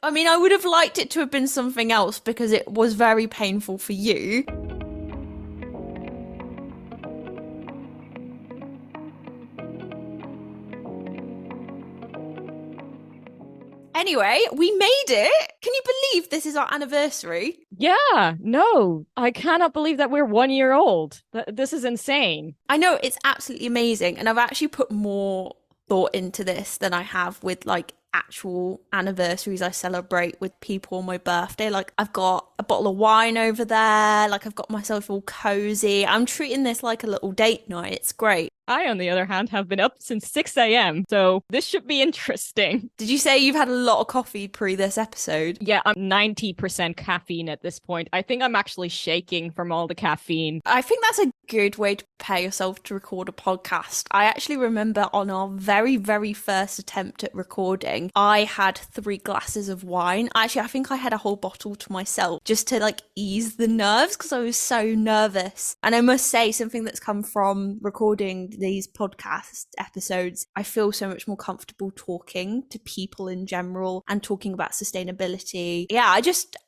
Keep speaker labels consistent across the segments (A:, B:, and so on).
A: I mean, I would have liked it to have been something else because it was very painful for you. Anyway, we made it. Can you believe this is our anniversary?
B: Yeah, no, I cannot believe that we're 1 year old. This is insane.
A: I know it's absolutely amazing, and I've actually put more thought into this than I have with like actual anniversaries I celebrate with people on my birthday. Like I've got a bottle of wine over there, like I've got myself all cozy. I'm treating this like a little date night. It's great.
B: I, on the other hand, have been up since 6 a.m., so this should be interesting.
A: Did you say you've had a lot of coffee pre this episode?
B: Yeah, I'm 90% caffeine at this point. I think I'm actually shaking from all the caffeine.
A: I think that's a good way to prepare yourself to record a podcast. I actually remember on our very, very first attempt at recording, I had 3 glasses of wine. Actually, I think I had a whole bottle to myself just to like ease the nerves because I was so nervous. And I must say, something that's come from recording these podcast episodes, I feel so much more comfortable talking to people in general and talking about sustainability. Yeah,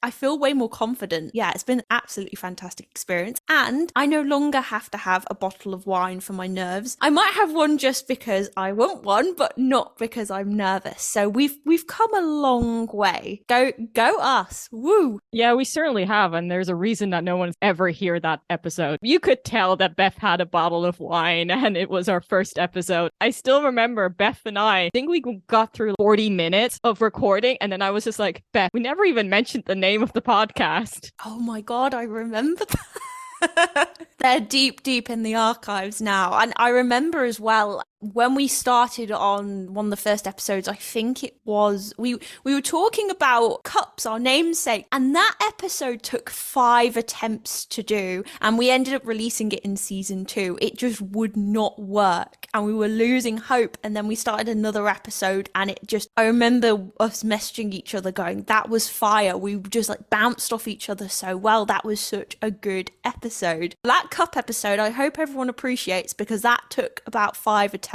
A: I feel way more confident. Yeah, it's been an absolutely fantastic experience. And I no longer have to have a bottle of wine for my nerves. I might have one just because I want one, but not because I'm nervous. So we've come a long way. Go us. Woo.
B: Yeah, we certainly have, and there's a reason that no one's ever heard that episode. You could tell that Beth had a bottle of wine, and it was our first episode. I still remember Beth and I think we got through 40 minutes of recording, and then I was just like, Beth, we never even mentioned the name of the podcast.
A: Oh my God, I remember that. They're deep, deep in the archives now. And I remember as well when we started on one of the first episodes, I think it was we were talking about cups, our namesake, and that episode took 5 attempts to do, and we ended up releasing it in season 2. It just would not work, and we were losing hope. And then we started another episode, and I remember us messaging each other going, that was fire. We just like bounced off each other so well. That was such a good episode. That cup episode, I hope everyone appreciates because that took about 5 attempts.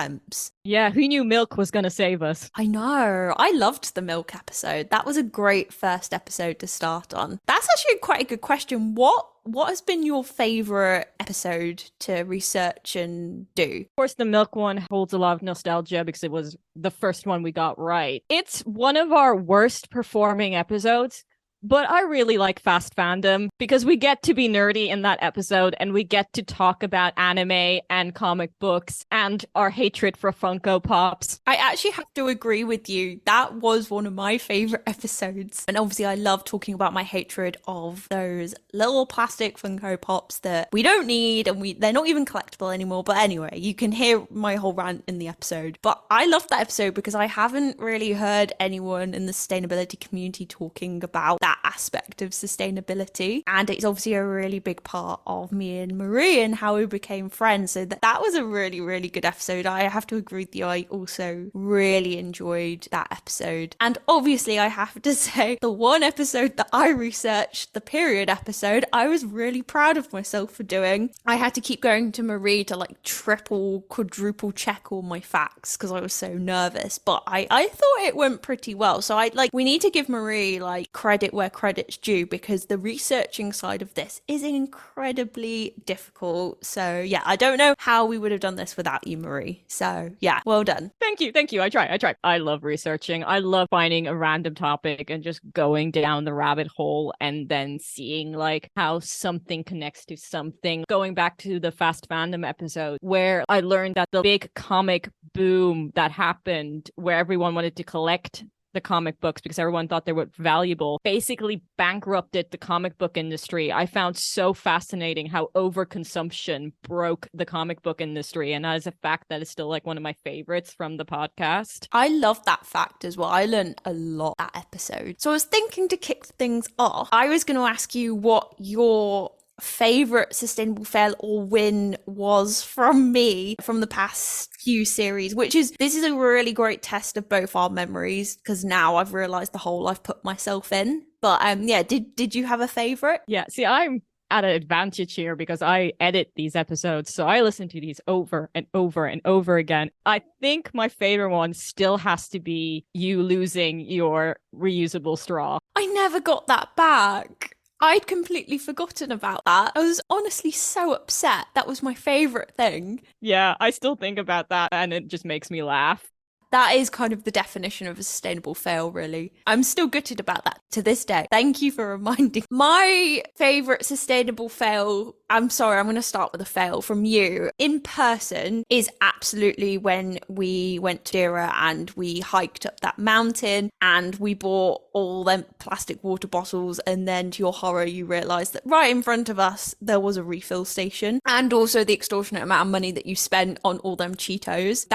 B: Yeah, who knew milk was going to save us?
A: I know. I loved the milk episode. That was a great first episode to start on. That's actually quite a good question. What has been your favorite episode to research and do?
B: Of course, the milk one holds a lot of nostalgia because it was the first one we got right. It's one of our worst performing episodes. But I really like Fast Fandom because we get to be nerdy in that episode and we get to talk about anime and comic books and our hatred for Funko Pops.
A: I actually have to agree with you. That was one of my favorite episodes. And obviously I love talking about my hatred of those little plastic Funko Pops that we don't need and they're not even collectible anymore. But anyway, you can hear my whole rant in the episode. But I loved that episode because I haven't really heard anyone in the sustainability community talking about that aspect of sustainability, and it's obviously a really big part of me and Marie and how we became friends. So that was a really, really good episode. I have to agree with you. I also really enjoyed that episode, and obviously I have to say the one episode that I researched, the period episode, I was really proud of myself for doing. I had to keep going to Marie to like triple, quadruple check all my facts because I was so nervous, but I thought it went pretty well. So we need to give Marie like credit where credit's due because the researching side of this is incredibly difficult. So yeah, I don't know how we would have done this without you, Marie. So yeah, well done.
B: Thank you. I try. I love researching. I love finding a random topic and just going down the rabbit hole and then seeing like how something connects to something. Going back to the Fast Fandom episode where I learned that the big comic boom that happened where everyone wanted to collect the comic books because everyone thought they were valuable basically bankrupted the comic book industry. I found so fascinating how overconsumption broke the comic book industry, and that is a fact that is still like one of my favorites from the podcast.
A: I love that fact as well. I learned a lot that episode. So I was thinking to kick things off, I was going to ask you what your favorite sustainable fail or win was from me from the past few series, this is a really great test of both our memories because now I've realized the hole I've put myself in. But yeah, did you have a favorite?
B: Yeah, see, I'm at an advantage here because I edit these episodes. So I listen to these over and over and over again. I think my favorite one still has to be you losing your reusable straw.
A: I never got that back. I'd completely forgotten about that. I was honestly so upset. That was my favorite thing.
B: Yeah, I still think about that and it just makes me laugh.
A: That is kind of the definition of a sustainable fail, really. I'm still gutted about that to this day. Thank you for reminding. My favourite sustainable fail, I'm sorry, I'm going to start with a fail from you. In person is absolutely when we went to Dira and we hiked up that mountain and we bought all them plastic water bottles, and then to your horror you realised that right in front of us there was a refill station, and also the extortionate amount of money that you spent on all them Cheetos.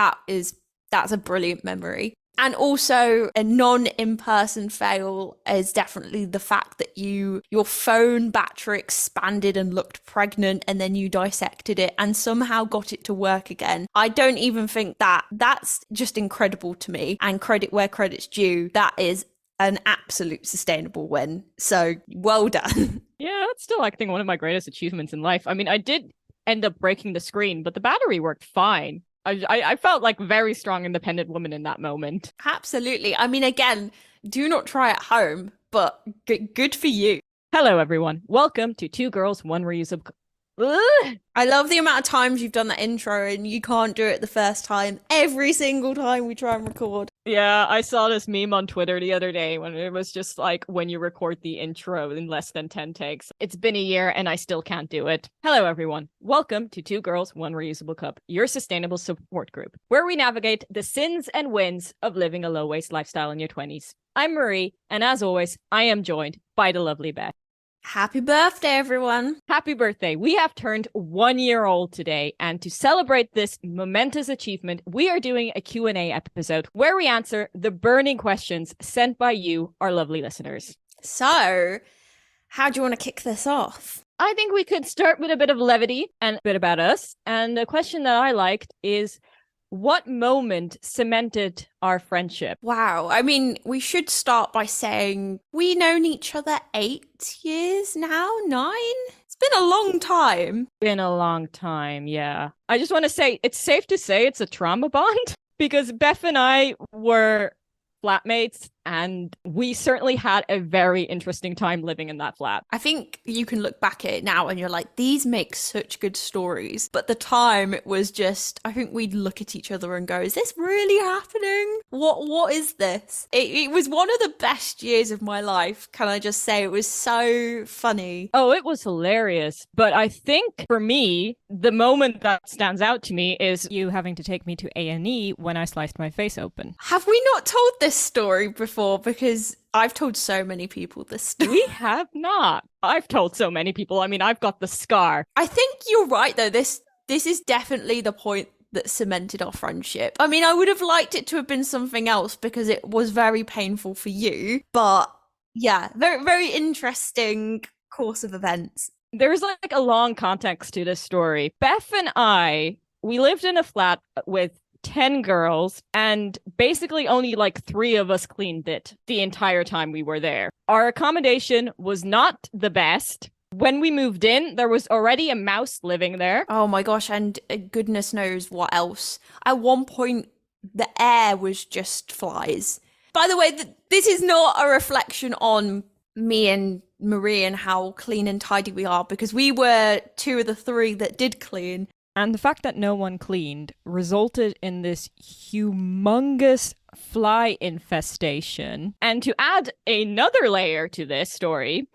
A: That's a brilliant memory. And also a non-in-person fail is definitely the fact that your phone battery expanded and looked pregnant, and then you dissected it and somehow got it to work again. I don't even think that's just incredible to me, and credit where credit's due. That is an absolute sustainable win. So well done.
B: Yeah, that's still, I think, one of my greatest achievements in life. I mean, I did end up breaking the screen, but the battery worked fine. I felt like very strong, independent woman in that moment.
A: Absolutely. I mean, again, do not try at home, but good for you.
B: Hello, everyone. Welcome to Two Girls, One Reusable.
A: I love the amount of times you've done that intro and you can't do it the first time. Every single time we try and record.
B: Yeah, I saw this meme on Twitter the other day when it was just like when you record the intro in less than 10 takes. It's been a year and I still can't do it. Hello, everyone. Welcome to Two Girls, One Reusable Cup, your sustainable support group, where we navigate the sins and wins of living a low-waste lifestyle in your 20s. I'm Marie, and as always, I am joined by the lovely Beth.
A: Happy birthday, everyone.
B: Happy birthday. We have turned 1 year old today, and to celebrate this momentous achievement, we are doing a Q&A episode where we answer the burning questions sent by you, our lovely listeners.
A: So, how do you want to kick this off?
B: I think we could start with a bit of levity and a bit about us. And the question that I liked is, what moment cemented our friendship?
A: Wow. I mean, we should start by saying we've known each other 8 years now, 9? It's been a long time.
B: Been a long time, yeah. I just want to say, it's safe to say it's a trauma bond because Beth and I were flatmates and we certainly had a very interesting time living in that flat.
A: I think you can look back at it now and you're like, these make such good stories. But the time it was just, I think we'd look at each other and go, is this really happening? What is this? It was one of the best years of my life. Can I just say it was so funny.
B: Oh, it was hilarious. But I think for me, the moment that stands out to me is you having to take me to A&E when I sliced my face open.
A: Have we not told this story before? Because I've told so many people this story.
B: We have not. I've told so many people. I mean, I've got the scar.
A: I think you're right, though. This is definitely the point that cemented our friendship. I mean, I would have liked it to have been something else because it was very painful for you. But yeah, very, very interesting course of events.
B: There's like a long context to this story. Beth and I, we lived in a flat with 10 girls, and basically only like 3 of us cleaned it the entire time we were there. Our accommodation was not the best. When we moved in, there was already a mouse living there.
A: Oh my gosh, and goodness knows what else. At one point, the air was just flies. By the way, this is not a reflection on me and Marie and how clean and tidy we are, because we were 2 of the 3 that did clean.
B: And the fact that no one cleaned resulted in this humongous fly infestation. And to add another layer to this story,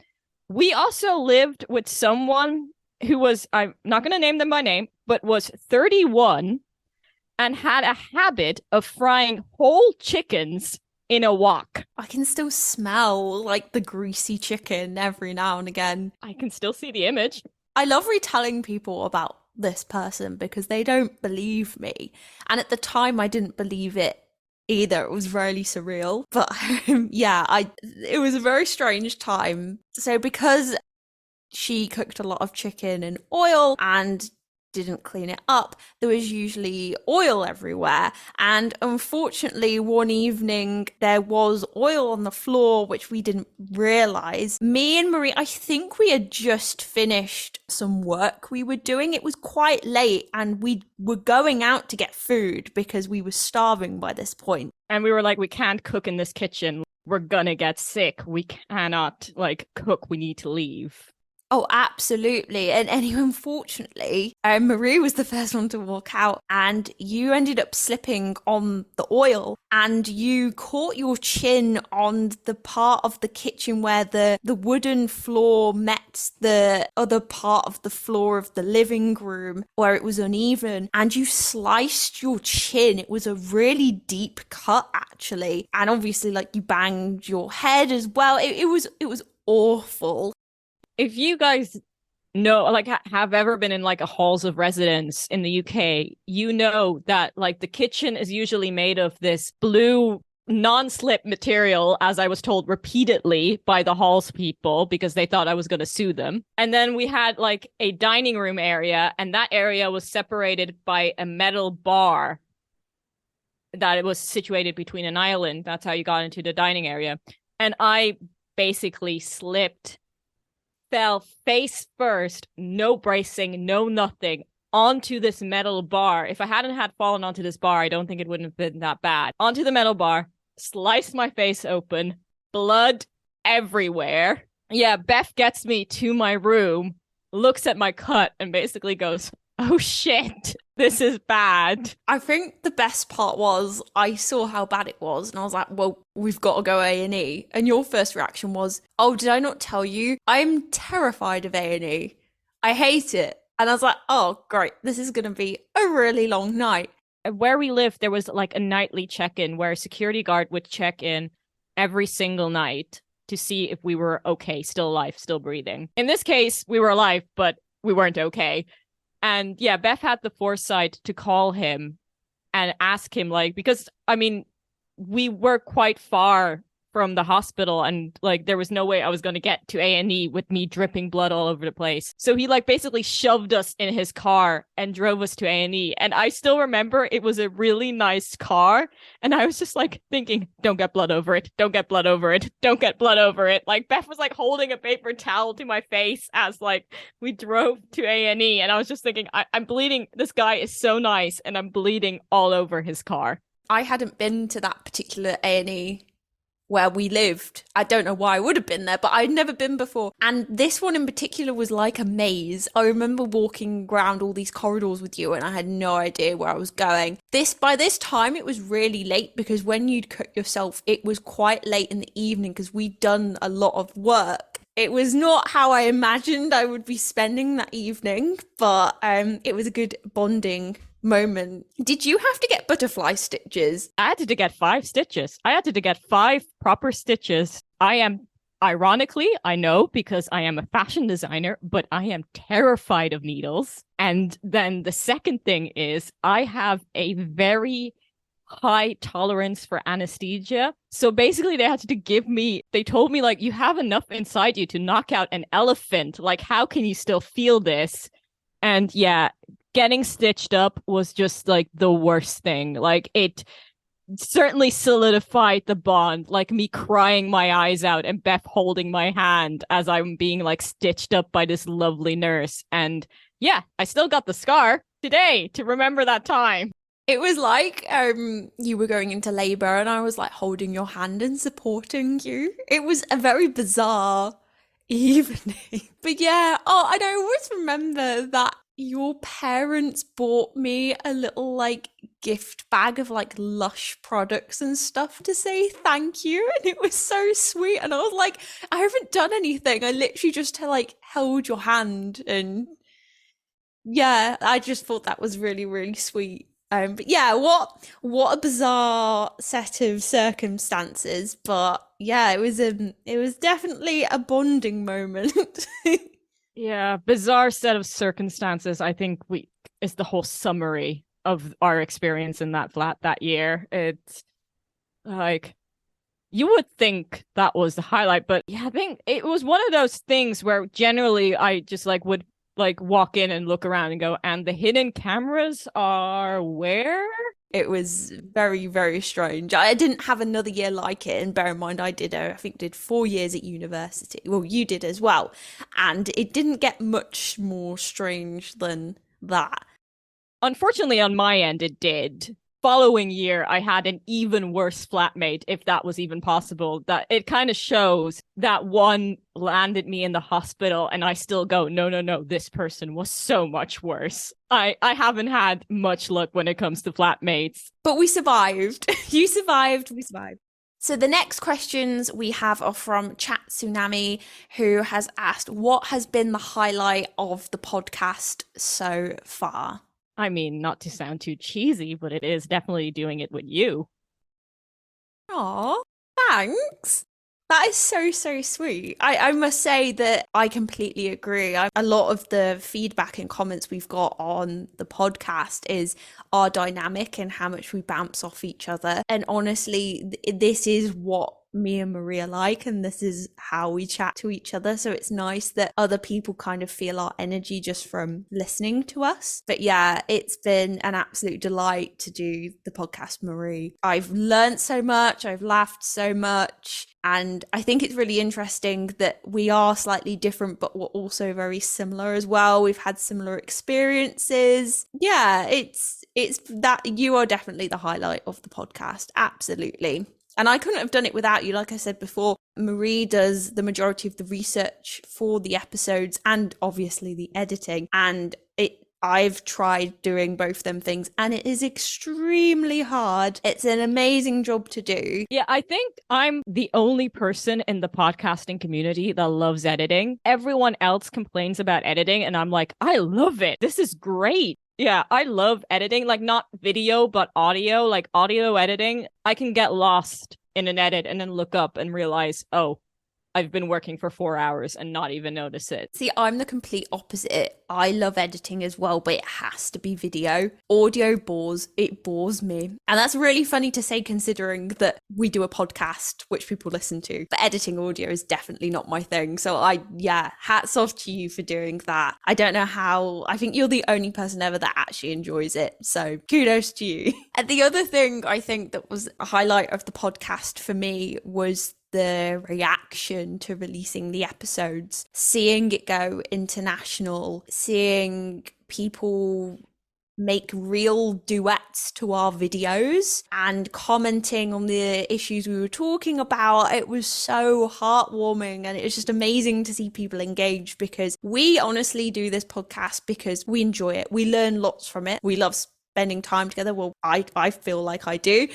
B: we also lived with someone who was, I'm not going to name them by name, but was 31 and had a habit of frying whole chickens in a wok.
A: I can still smell like the greasy chicken every now and again.
B: I can still see the image.
A: I love retelling people about this person because they don't believe me, and at the time I didn't believe it either. It was really surreal, but yeah, it was a very strange time. So because she cooked a lot of chicken in oil and didn't clean it up, there was usually oil everywhere. And unfortunately, one evening there was oil on the floor, which we didn't realize. Me and Marie, I think we had just finished some work we were doing. It was quite late and we were going out to get food because we were starving by this point.
B: And we were like, we can't cook in this kitchen. We're gonna get sick. We cannot like cook. We need to leave.
A: Oh, absolutely. And anyway, unfortunately, Marie was the first one to walk out and you ended up slipping on the oil and you caught your chin on the part of the kitchen where the wooden floor met the other part of the floor of the living room where it was uneven, and you sliced your chin. It was a really deep cut, actually. And obviously, like, you banged your head as well. It was awful.
B: If you guys know, like, have ever been in like a halls of residence in the UK, you know that like the kitchen is usually made of this blue non-slip material, as I was told repeatedly by the halls people because they thought I was going to sue them. And then we had like a dining room area, and that area was separated by a metal bar that it was situated between an island. That's how you got into the dining area. And I basically slipped, fell face first, no bracing, no nothing, onto this metal bar. If I hadn't had fallen onto this bar, I don't think it wouldn't have been that bad. Onto the metal bar, sliced my face open, blood everywhere. Yeah, Beth gets me to my room, looks at my cut, and basically goes, oh shit, this is bad.
A: I think the best part was I saw how bad it was and I was like, well, we've got to go A&E. And your first reaction was, oh, did I not tell you? I'm terrified of A&E. I hate it. And I was like, oh, great. This is going to be a really long night.
B: Where we lived, there was like a nightly check-in where a security guard would check in every single night to see if we were okay, still alive, still breathing. In this case, we were alive, but we weren't okay. And yeah, Beth had the foresight to call him and ask him, like, because, I mean, we were quite far from the hospital and like there was no way I was going to get to A&E with me dripping blood all over the place. So he like basically shoved us in his car and drove us to A&E. And I still remember it was a really nice car. And I was just like thinking, don't get blood over it. Don't get blood over it. Don't get blood over it. Like Beth was like holding a paper towel to my face as like we drove to A&E. And I was just thinking, I'm bleeding. This guy is so nice. And I'm bleeding all over his car.
A: I hadn't been to that particular A&E where we lived. I don't know why I would have been there, but I'd never been before. And this one in particular was like a maze. I remember walking around all these corridors with you and I had no idea where I was going. By this time, it was really late because when you'd cut yourself, it was quite late in the evening because we'd done a lot of work. It was not how I imagined I would be spending that evening, but it was a good bonding moment. Did you have to get butterfly stitches?
B: I had to get 5 stitches. I had to get 5 proper stitches. I am, ironically, I know because I am a fashion designer, but I am terrified of needles. And then the second thing is I have a very high tolerance for anesthesia. So basically they told me like, you have enough inside you to knock out an elephant. Like, how can you still feel this? And yeah, getting stitched up was just like the worst thing. Like it certainly solidified the bond, like me crying my eyes out and Beth holding my hand as I'm being like stitched up by this lovely nurse. And yeah, I still got the scar today to remember that time.
A: It was like you were going into labor and I was like holding your hand and supporting you. It was a very bizarre evening. But yeah, and I always remember that your parents bought me a little like gift bag of like Lush products and stuff to say thank you, and it was so sweet. And I was like, I haven't done anything. I literally just like held your hand, and yeah, I just thought that was really, really sweet. But yeah, what a bizarre set of circumstances. But yeah, it was definitely a bonding moment.
B: Yeah, bizarre set of circumstances. I think is the whole summary of our experience in that flat that year. It's like you would think that was the highlight, but yeah, I think it was one of those things where generally I just like would like walk in and look around and go, and the hidden cameras are where?
A: It was very, very strange. I didn't have another year like it. And bear in mind, I think did 4 years at university. Well, you did as well. And it didn't get much more strange than that.
B: Unfortunately, on my end, it did. Following year, I had an even worse flatmate, if that was even possible. That it kind of shows that one landed me in the hospital, and I still go, no, this person was so much worse. I haven't had much luck when it comes to flatmates.
A: But we survived. You survived. We survived. So the next questions we have are from Chatsunami, who has asked, what has been the highlight of the podcast so far?
B: I mean, not to sound too cheesy, but it is definitely doing it with you.
A: Aw, thanks. That is so, so sweet. I must say that I completely agree. A lot of the feedback and comments we've got on the podcast is our dynamic and how much we bounce off each other. And honestly, this is what me and Maria like, and this is how we chat to each other. So it's nice that other people kind of feel our energy just from listening to us. But yeah, it's been an absolute delight to do the podcast, Marie. I've learned so much, I've laughed so much, and I think it's really interesting that we are slightly different, but we're also very similar as well. We've had similar experiences. Yeah, it's that you are definitely the highlight of the podcast. Absolutely. And I couldn't have done it without you. Like I said before, Marie does the majority of the research for the episodes and obviously the editing. And I've tried doing both them things, and it is extremely hard. It's an amazing job to do.
B: Yeah, I think I'm the only person in the podcasting community that loves editing. Everyone else complains about editing, and I'm like, I love it. This is great. Yeah, I love editing, like not video, but audio, like audio editing. I can get lost in an edit and then look up and realize, oh, I've been working for 4 hours and not even notice it.
A: See, I'm the complete opposite. I love editing as well, but it has to be video. Audio bores me. And that's really funny to say considering that we do a podcast, which people listen to. But editing audio is definitely not my thing. So hats off to you for doing that. I don't know how, I think you're the only person ever that actually enjoys it. So kudos to you. And the other thing I think that was a highlight of the podcast for me was the reaction to releasing the episodes, seeing it go international, seeing people make real duets to our videos and commenting on the issues we were talking about. It was so heartwarming, and it was just amazing to see people engage, because we honestly do this podcast because we enjoy it. We learn lots from it. We love spending time together. Well, I feel like I do.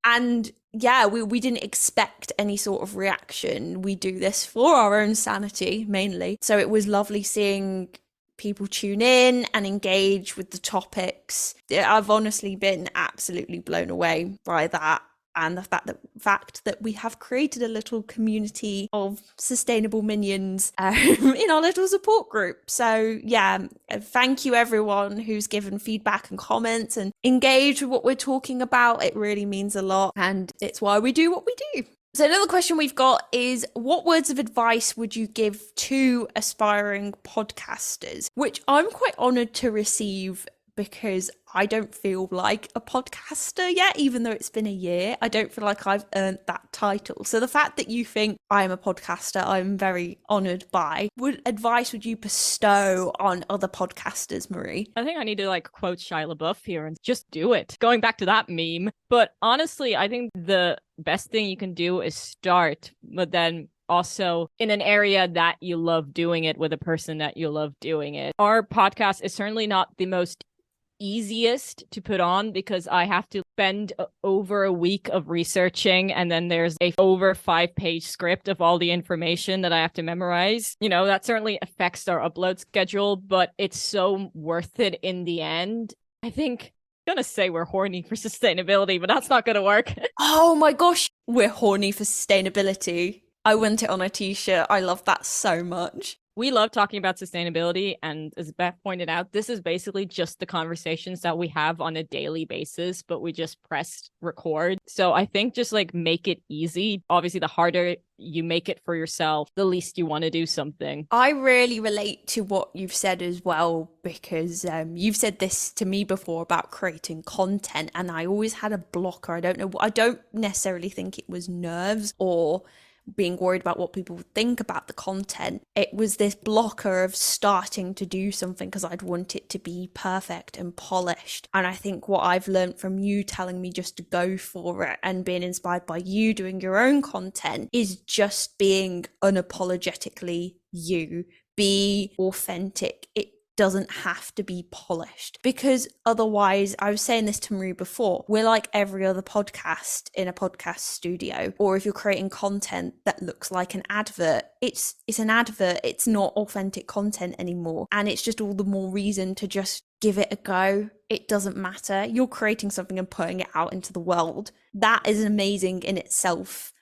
A: And yeah, we didn't expect any sort of reaction. We do this for our own sanity, mainly. So it was lovely seeing people tune in and engage with the topics. I've honestly been absolutely blown away by that. And the fact that we have created a little community of sustainable minions in our little support group. So yeah, thank you everyone who's given feedback and comments and engaged with what we're talking about. It really means a lot, and it's why we do what we do. So another question we've got is, what words of advice would you give to aspiring podcasters? Which I'm quite honoured to receive, because I don't feel like a podcaster yet, even though it's been a year. I don't feel like I've earned that title. So the fact that you think I am a podcaster, I'm very honoured by. What advice would you bestow on other podcasters, Marie?
B: I think I need to quote Shia LaBeouf here and just do it. Going back to that meme. But honestly, I think the best thing you can do is start, but then also in an area that you love doing it with a person that you love doing it. Our podcast is certainly not the most easiest to put on, because I have to spend over a week of researching, and then there's a over 5-page script of all the information that I have to memorize. That certainly affects our upload schedule, but it's so worth it in the end. I think I'm gonna say we're horny for sustainability, but that's not gonna work.
A: Oh my gosh, we're horny for sustainability. I want it on a t-shirt. I love that so much.
B: We love talking about sustainability. And as Beth pointed out, this is basically just the conversations that we have on a daily basis, but we just press record. So I think just like make it easy. Obviously, the harder you make it for yourself, the least you want to do something.
A: I really relate to what you've said as well, because you've said this to me before about creating content, and I always had a blocker. I don't know. I don't necessarily think it was nerves or being worried about what people would think about the content. It was this blocker of starting to do something because I'd want it to be perfect and polished. And I think what I've learned from you telling me just to go for it and being inspired by you doing your own content is just being unapologetically you. Be authentic. It doesn't have to be polished, because otherwise, I was saying this to Marie before, we're like every other podcast in a podcast studio, or if you're creating content that looks like an advert, it's an advert. It's not authentic content anymore, and it's just all the more reason to just give it a go. It doesn't matter. You're creating something and putting it out into the world. That is amazing in itself.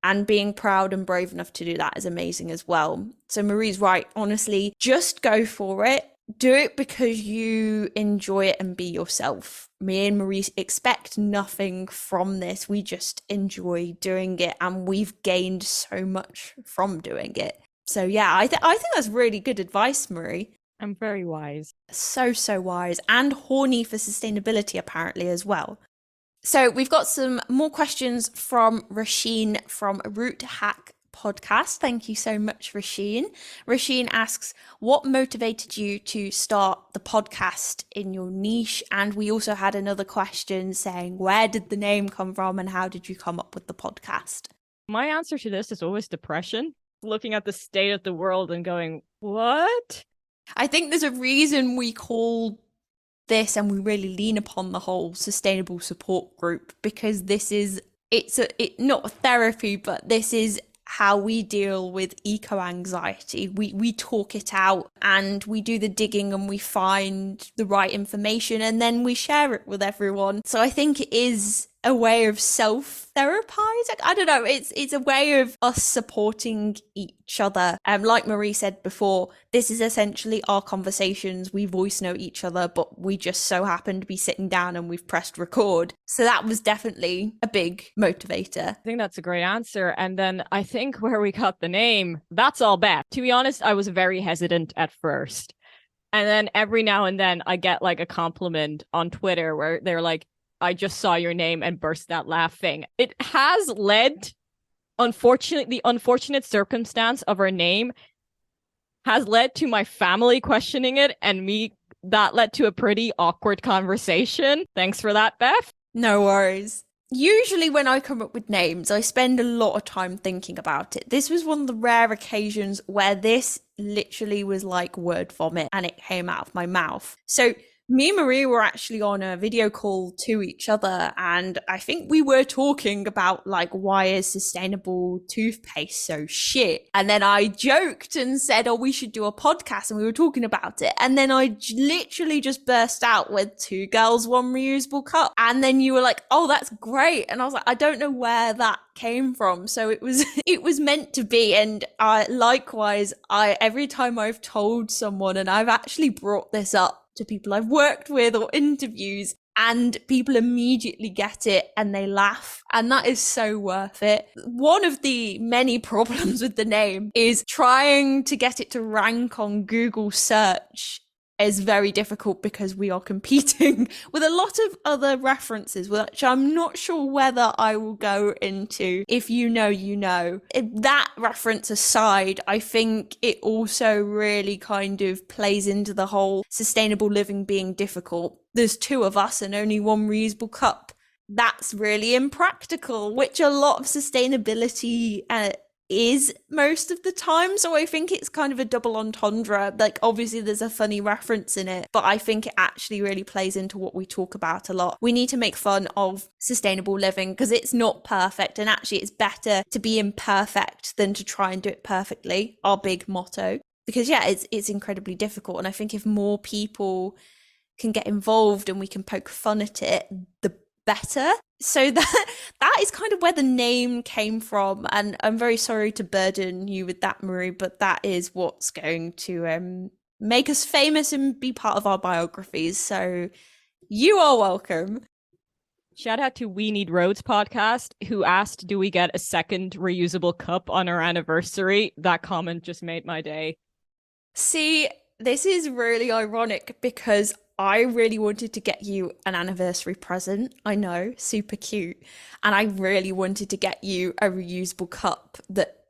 A: And being proud and brave enough to do that is amazing as well. So Marie's right. Honestly, just go for it. Do it because you enjoy it and be yourself. Me and Marie expect nothing from this. We just enjoy doing it, and we've gained so much from doing it. So yeah, I think that's really good advice, Marie.
B: I'm very wise.
A: So wise, and horny for sustainability apparently as well. So we've got some more questions from Rasheen from Root Hack Podcast. Thank you so much, Rasheen. Rasheen asks, what motivated you to start the podcast in your niche? And we also had another question saying, where did the name come from and how did you come up with the podcast?
B: My answer to this is always depression. Looking at the state of the world and going, what?
A: I think there's a reason we call this, and we really lean upon the whole sustainable support group, because it's not therapy, but this is how we deal with eco-anxiety. We talk it out, and we do the digging, and we find the right information, and then we share it with everyone. So I think it is a way of self-therapizing. I don't know. It's a way of us supporting each other. Like Marie said before, this is essentially our conversations. We voice note each other, but we just so happen to be sitting down and we've pressed record. So that was definitely a big motivator.
B: I think that's a great answer. And then I think where we got the name, that's all Beth. To be honest, I was very hesitant at first. And then every now and then I get like a compliment on Twitter where they're like, I just saw your name and burst out laughing. It has led, unfortunately, the unfortunate circumstance of our name has led to my family questioning it, and that led to a pretty awkward conversation. Thanks for that, Beth.
A: No worries. Usually when I come up with names, I spend a lot of time thinking about it. This was one of the rare occasions where this literally was like word vomit and it came out of my mouth. So me and Marie were actually on a video call to each other, and I think we were talking about like, why is sustainable toothpaste so shit? And then I joked and said, oh, we should do a podcast, and we were talking about it. And then I literally just burst out with 2 girls, 1 reusable cup. And then you were like, oh, that's great. And I was like, I don't know where that came from. So it was meant to be. And likewise, every time I've told someone, and I've actually brought this up to people I've worked with or interviews, and people immediately get it and they laugh, and that is so worth it. One of the many problems with the name is trying to get it to rank on Google search is very difficult, because we are competing with a lot of other references, which I'm not sure whether I will go into. If you know, you know. That reference aside, I think it also really kind of plays into the whole sustainable living being difficult. There's 2 of us and only 1 reusable cup. That's really impractical, which a lot of sustainability is most of the time. So I think it's kind of a double entendre. Like, obviously there's a funny reference in it, but I think it actually really plays into what we talk about a lot. We need to make fun of sustainable living because it's not perfect, and actually it's better to be imperfect than to try and do it perfectly, our big motto. Because yeah, it's incredibly difficult, and I think if more people can get involved and we can poke fun at it, the better. So that is kind of where the name came from, and I'm very sorry to burden you with that, Marie, but that is what's going to make us famous and be part of our biographies. So you are welcome.
B: Shout out to We Need Roads podcast, who asked, do we get a second reusable cup on our anniversary? That comment just made my day.
A: See, this is really ironic because I really wanted to get you an anniversary present. I know, super cute. And I really wanted to get you a reusable cup that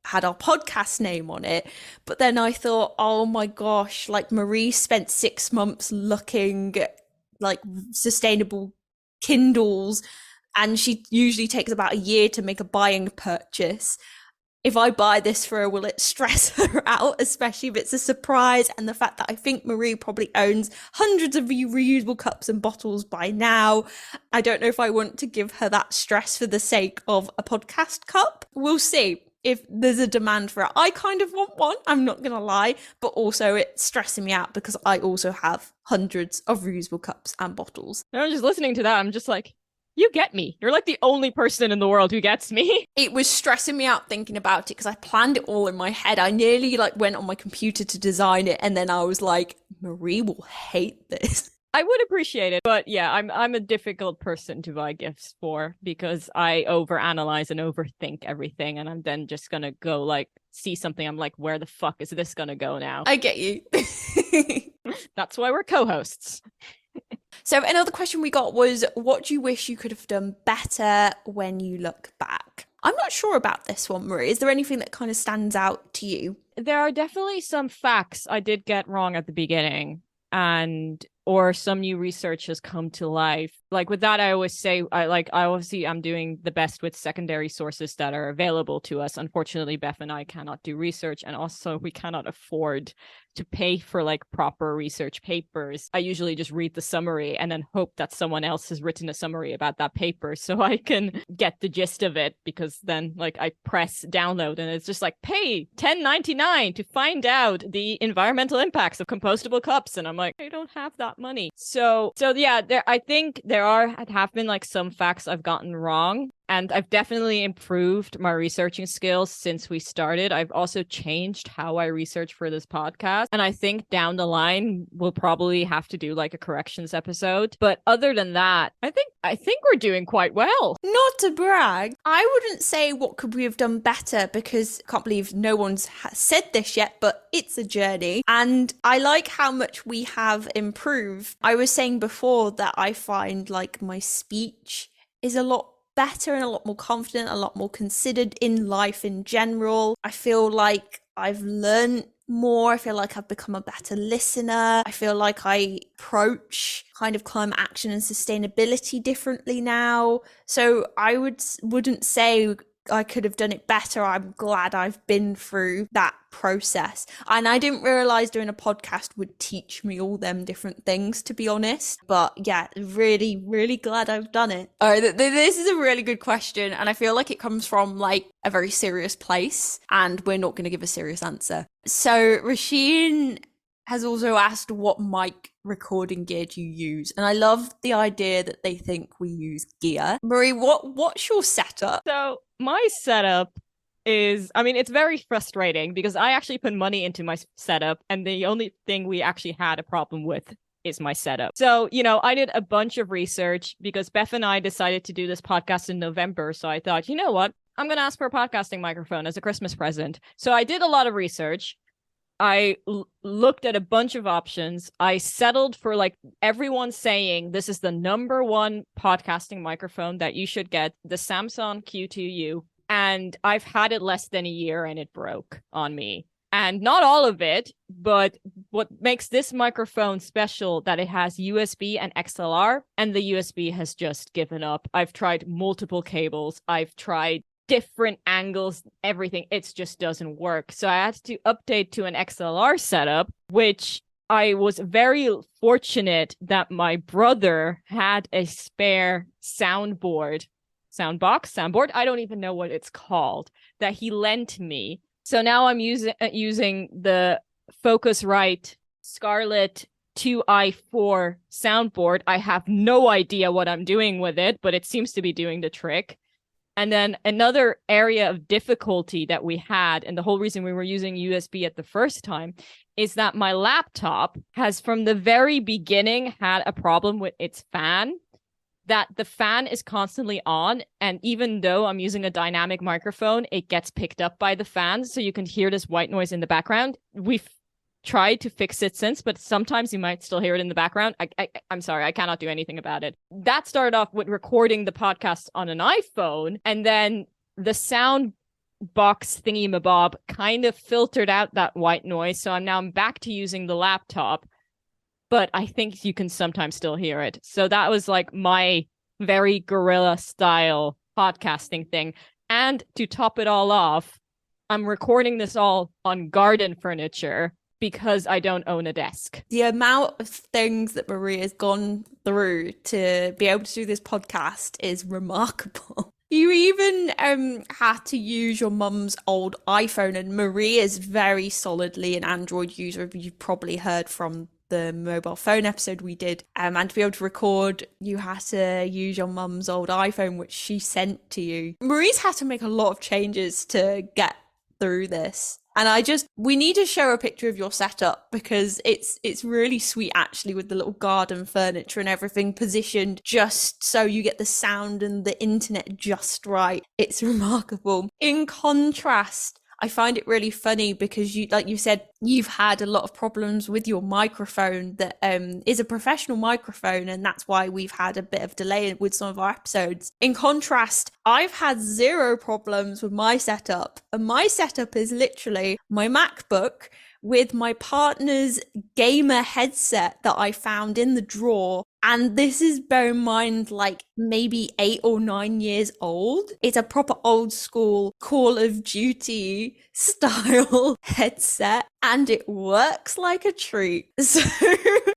A: had our podcast name on it. But then I thought, oh my gosh, like Marie spent 6 months looking at like sustainable Kindles, and she usually takes about a year to make a buying purchase. If I buy this for her, will it stress her out, especially if it's a surprise? And the fact that I think Marie probably owns hundreds of reusable cups and bottles by now. I don't know if I want to give her that stress for the sake of a podcast cup. We'll see if there's a demand for it. I kind of want one, I'm not going to lie, but also it's stressing me out because I also have hundreds of reusable cups and bottles.
B: I'm just listening to that. I'm just like, you get me. You're like the only person in the world who gets me.
A: It was stressing me out thinking about it because I planned it all in my head. I nearly like went on my computer to design it, and then I was like, Marie will hate this.
B: I would appreciate it, but yeah, I'm a difficult person to buy gifts for because I overanalyze and overthink everything, and I'm then just gonna go like see something. I'm like, where the fuck is this gonna go now?
A: I get you.
B: That's why we're co-hosts.
A: So another question we got was, what do you wish you could have done better when you look back? I'm not sure about this one, Marie. Is there anything that kind of stands out to you?
B: There are definitely some facts I did get wrong at the beginning, or some new research has come to life. Like with that, I always say, I'm doing the best with secondary sources that are available to us. Unfortunately, Beth and I cannot do research, and also we cannot afford to pay for like proper research papers. I usually just read the summary and then hope that someone else has written a summary about that paper so I can get the gist of it, because then like I press download and it's just like pay $10.99 to find out the environmental impacts of compostable cups, and I'm like, I don't have that money. So yeah, I think there have been like some facts I've gotten wrong. And I've definitely improved my researching skills since we started. I've also changed how I research for this podcast. And I think down the line, we'll probably have to do like a corrections episode. But other than that, I think we're doing quite well.
A: Not to brag, I wouldn't say what could we have done better, because I can't believe no one's said this yet, but it's a journey. And I like how much we have improved. I was saying before that I find like my speech is a lot better and a lot more confident, a lot more considered in life in general. I feel like I've learned more. I feel like I've become a better listener. I feel like I approach kind of climate action and sustainability differently now. So I wouldn't say I could have done it better. I'm glad I've been through that process. And I didn't realize doing a podcast would teach me all them different things, to be honest. But yeah, really, really glad I've done it. All right, this is a really good question. And I feel like it comes from like a very serious place, and we're not going to give a serious answer. So Rasheen has also asked, what mic recording gear do you use? And I love the idea that they think we use gear. Marie, what's your setup?
B: So my setup is, I mean, it's very frustrating because I actually put money into my setup, and the only thing we actually had a problem with is my setup. So, I did a bunch of research because Beth and I decided to do this podcast in November. So I thought, you know what? I'm going to ask for a podcasting microphone as a Christmas present. So I did a lot of research. I looked at a bunch of options. I settled for like everyone saying this is the number one podcasting microphone that you should get, the Samsung Q2U. And I've had it less than a year and it broke on me. And not all of it, but what makes this microphone special that it has USB and XLR, and the USB has just given up. I've tried multiple cables. I've tried different angles, everything. It just doesn't work. So I had to update to an XLR setup, which I was very fortunate that my brother had a spare soundboard, I don't even know what it's called, that he lent me. So now I'm using the Focusrite Scarlett 2i4 soundboard. I have no idea what I'm doing with it, but it seems to be doing the trick. And then another area of difficulty that we had, and the whole reason we were using USB at the first time, is that my laptop has from the very beginning had a problem with its fan, that the fan is constantly on. And even though I'm using a dynamic microphone, it gets picked up by the fan. So you can hear this white noise in the background. We've tried to fix it since, but sometimes you might still hear it in the background. I'm sorry, I cannot do anything about it. That started off with recording the podcast on an iPhone, and then the sound box thingy mabob kind of filtered out that white noise. So I'm back to using the laptop, but I think you can sometimes still hear it. So that was like my very guerrilla style podcasting thing. And to top it all off, I'm recording this all on garden furniture because I don't own a desk.
A: The amount of things that Marie has gone through to be able to do this podcast is remarkable. You even had to use your mum's old iPhone, and Marie is very solidly an Android user. You've probably heard from the mobile phone episode we did. And to be able to record, you had to use your mum's old iPhone, which she sent to you. Marie's had to make a lot of changes to get through this. And we need to show a picture of your setup because it's really sweet actually, with the little garden furniture and everything positioned just so you get the sound and the internet just right. It's remarkable. In contrast, I find it really funny because you, like you said, you've had a lot of problems with your microphone that is a professional microphone, and that's why we've had a bit of delay with some of our episodes. In contrast, I've had zero problems with my setup, and my setup is literally my MacBook with my partner's gamer headset that I found in the drawer. And this is, bear in mind, like maybe 8 or 9 years old. It's a proper old school Call of Duty style headset, and it works like a treat. So,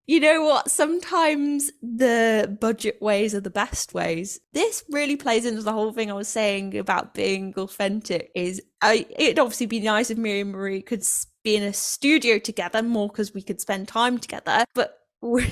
A: you know what? Sometimes the budget ways are the best ways. This really plays into the whole thing I was saying about being authentic. It'd obviously be nice if me and Marie could be in a studio together more because we could spend time together, but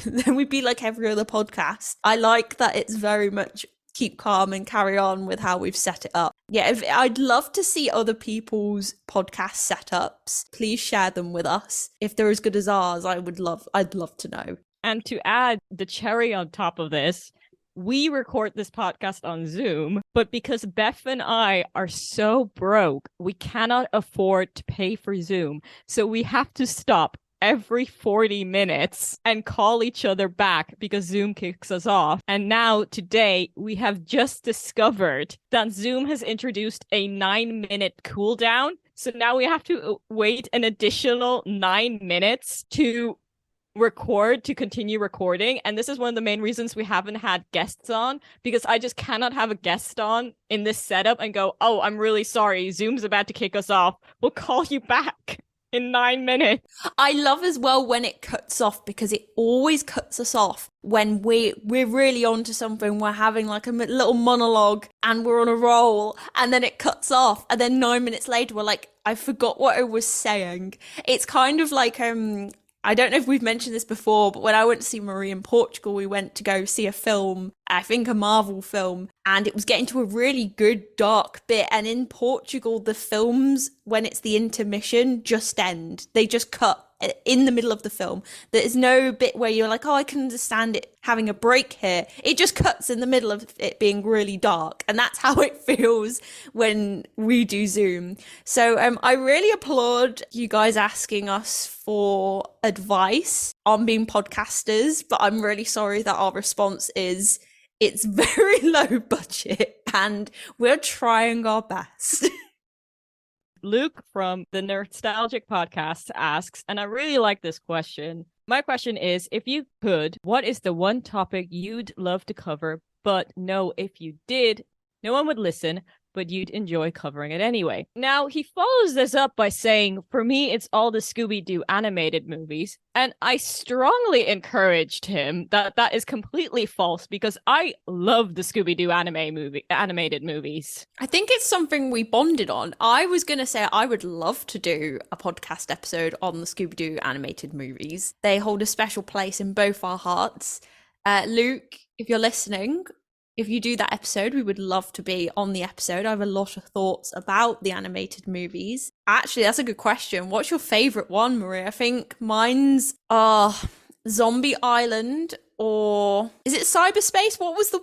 A: then we'd be like every other podcast. I like that it's very much keep calm and carry on with how we've set it up. Yeah, I'd love to see other people's podcast setups. Please share them with us. If they're as good as ours, I'd love to know.
B: And to add the cherry on top of this, we record this podcast on Zoom, but because Beth and I are so broke, we cannot afford to pay for Zoom. So we have to stop every 40 minutes and call each other back because Zoom kicks us off. And now today we have just discovered that Zoom has introduced a 9-minute cooldown. So now we have to wait an additional 9 minutes to continue recording. And this is one of the main reasons we haven't had guests on, because I just cannot have a guest on in this setup and go, oh, I'm really sorry, Zoom's about to kick us off, we'll call you back in 9 minutes.
A: I love as well when it cuts off, because it always cuts us off when we're really onto something. We're having like a little monologue and we're on a roll, and then it cuts off, and then 9 minutes later we're like, I forgot what I was saying. It's kind of like I don't know if we've mentioned this before, but when I went to see Marie in Portugal, we went to go see a film, I think a Marvel film, and it was getting to a really good dark bit. And in Portugal, the films, when it's the intermission, just end. They just cut in the middle of the film. There's no bit where you're like, oh, I can understand it having a break here. It just cuts in the middle of it being really dark. And that's how it feels when we do Zoom. So I really applaud you guys asking us for advice on being podcasters, but I'm really sorry that our response is it's very low budget and we're trying our best.
B: Luke from the Nerdstalgic podcast asks, and I really like this question. My question is, if you could, what is the one topic you'd love to cover, but no, if you did, no one would listen, but you'd enjoy covering it anyway. Now, he follows this up by saying, for me, it's all the Scooby-Doo animated movies. And I strongly encouraged him that that is completely false because I love the Scooby-Doo animated movies.
A: I think it's something we bonded on. I was going to say I would love to do a podcast episode on the Scooby-Doo animated movies. They hold a special place in both our hearts. Luke, if you're listening, if you do that episode, we would love to be on the episode. I have a lot of thoughts about the animated movies. Actually, that's a good question. What's your favorite one, Marie? I think mine's Zombie Island, or is it Cyberspace? What was the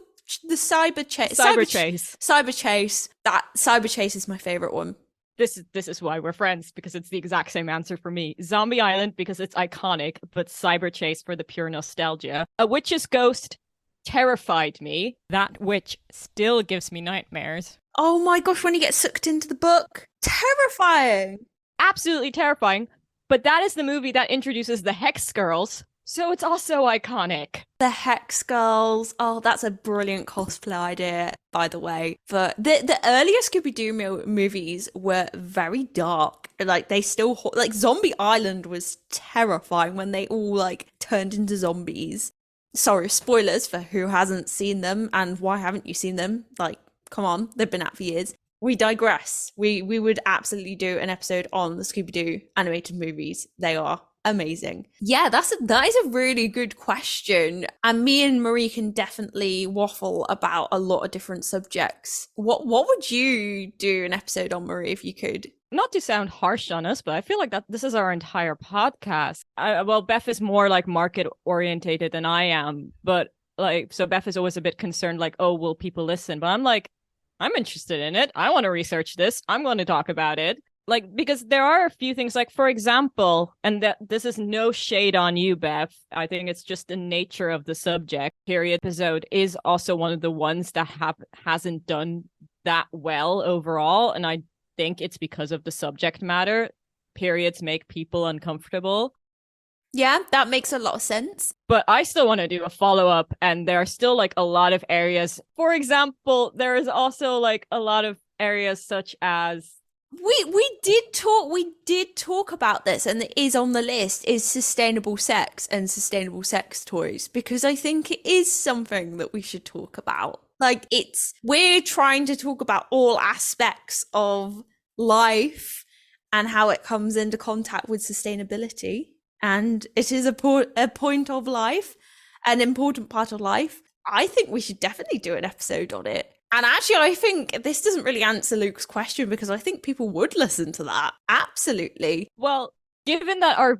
A: Cyber Chase? Cyber Chase. That Cyber Chase is my favorite one.
B: This is why we're friends, because it's the exact same answer for me. Zombie Island because it's iconic, but Cyber Chase for the pure nostalgia. A Witch's Ghost terrified me. That witch still gives me nightmares.
A: Oh my gosh, when he gets sucked into the book. Terrifying.
B: Absolutely terrifying. But that is the movie that introduces the Hex Girls, so it's also iconic.
A: The Hex Girls. Oh, that's a brilliant cosplay idea, by the way. But the earlier Scooby-Doo movies were very dark. Like, they still... Like, Zombie Island was terrifying when they all, like, turned into zombies. Sorry, spoilers for who hasn't seen them, and why haven't you seen them? Like, come on, they've been out for years. We digress. We would absolutely do an episode on the Scooby-Doo animated movies. They are amazing. Yeah, that is a really good question. And me and Marie can definitely waffle about a lot of different subjects. What would you do an episode on, Marie, if you could?
B: Not to sound harsh on us, but I feel like that this is our entire podcast. Well, Beth is more like market orientated than I am, but like, so Beth is always a bit concerned, like, oh, will people listen? But I'm like, I'm interested in it. I want to research this. I'm going to talk about it. Like, because there are a few things, like, for example, and that this is no shade on you, Beth. I think it's just the nature of the subject. Period episode is also one of the ones that hasn't done that well overall, and I think it's because of the subject matter. Periods make people uncomfortable.
A: Yeah, that makes a lot of sense.
B: But I still want to do a follow-up, and there are still like a lot of areas. For example, there is also like a lot of areas such as
A: we did talk about this, and it is on the list, is sustainable sex and sustainable sex toys, because I think it is something that we should talk about. Like, we're trying to talk about all aspects of life and how it comes into contact with sustainability. And it is a point of life, an important part of life. I think we should definitely do an episode on it. And actually, I think this doesn't really answer Luke's question, because I think people would listen to that. Absolutely.
B: Well, given that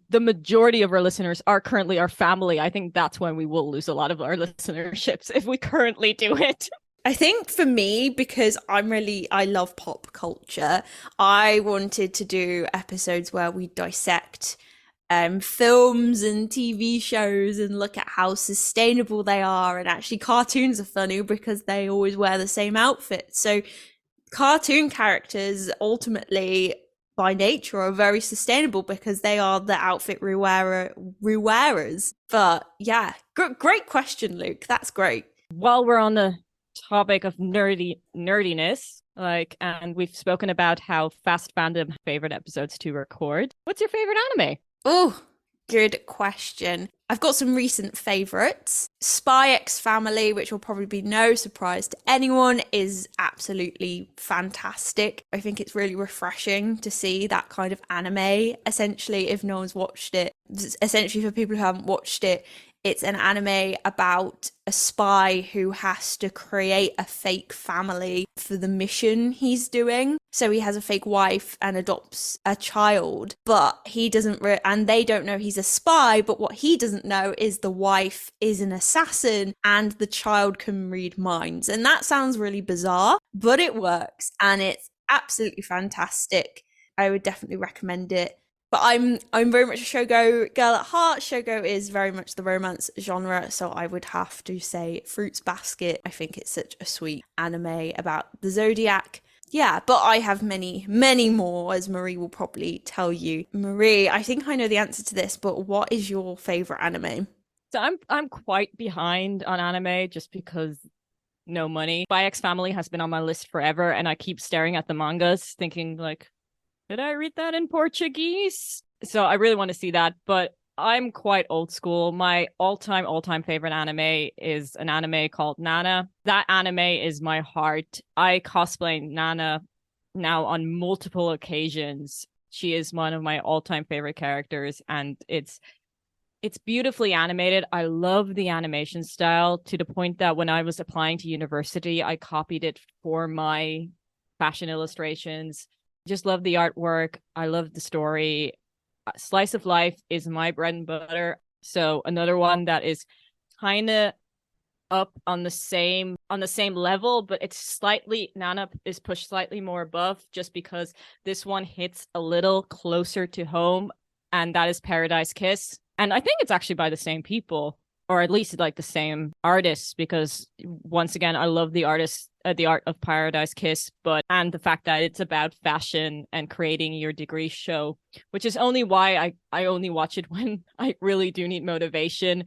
B: the majority of our listeners are currently our family, I think that's when we will lose a lot of our listenerships if we currently do it.
A: I think for me, because I love pop culture, I wanted to do episodes where we dissect films and TV shows and look at how sustainable they are. And actually, cartoons are funny because they always wear the same outfit. So cartoon characters ultimately, by nature, are very sustainable because they are the outfit rewearers. But yeah, great question, Luke. That's great.
B: While we're on the topic of nerdiness, and we've spoken about how Fast Fandom favorite episodes to record, what's your favorite anime?
A: Oh, good question. I've got some recent favorites. Spy X Family, which will probably be no surprise to anyone, is absolutely fantastic. I think it's really refreshing to see that kind of anime. Essentially, if no one's watched it, essentially for people who haven't watched it, it's an anime about a spy who has to create a fake family for the mission he's doing. So he has a fake wife and adopts a child, but he doesn't, and they don't know he's a spy, but what he doesn't know is the wife is an assassin and the child can read minds. And that sounds really bizarre, but it works, and it's absolutely fantastic. I would definitely recommend it. But I'm very much a Shogo girl at heart. Shogo is very much the romance genre, so I would have to say Fruits Basket. I think it's such a sweet anime about the Zodiac. Yeah, but I have many, many more, as Marie will probably tell you. Marie, I think I know the answer to this, but what is your favorite anime?
B: So I'm quite behind on anime just because no money. Spy X Family has been on my list forever, and I keep staring at the mangas thinking like, did I read that in Portuguese? So I really want to see that, but I'm quite old school. My all-time favorite anime is an anime called Nana. That anime is my heart. I cosplay Nana now on multiple occasions. She is one of my all-time favorite characters, and it's beautifully animated. I love the animation style to the point that when I was applying to university, I copied it for my fashion illustrations. Just love the artwork. I love the story. Slice of life is my bread and butter. So another one that is kind of up on the same level, but it's slightly, Nana is pushed slightly more above just because this one hits a little closer to home, and that is Paradise Kiss. And I think it's actually by the same people, or at least like the same artists, because once again, I love the art of Paradise Kiss, and the fact that it's about fashion and creating your degree show, which is only why I only watch it when I really do need motivation.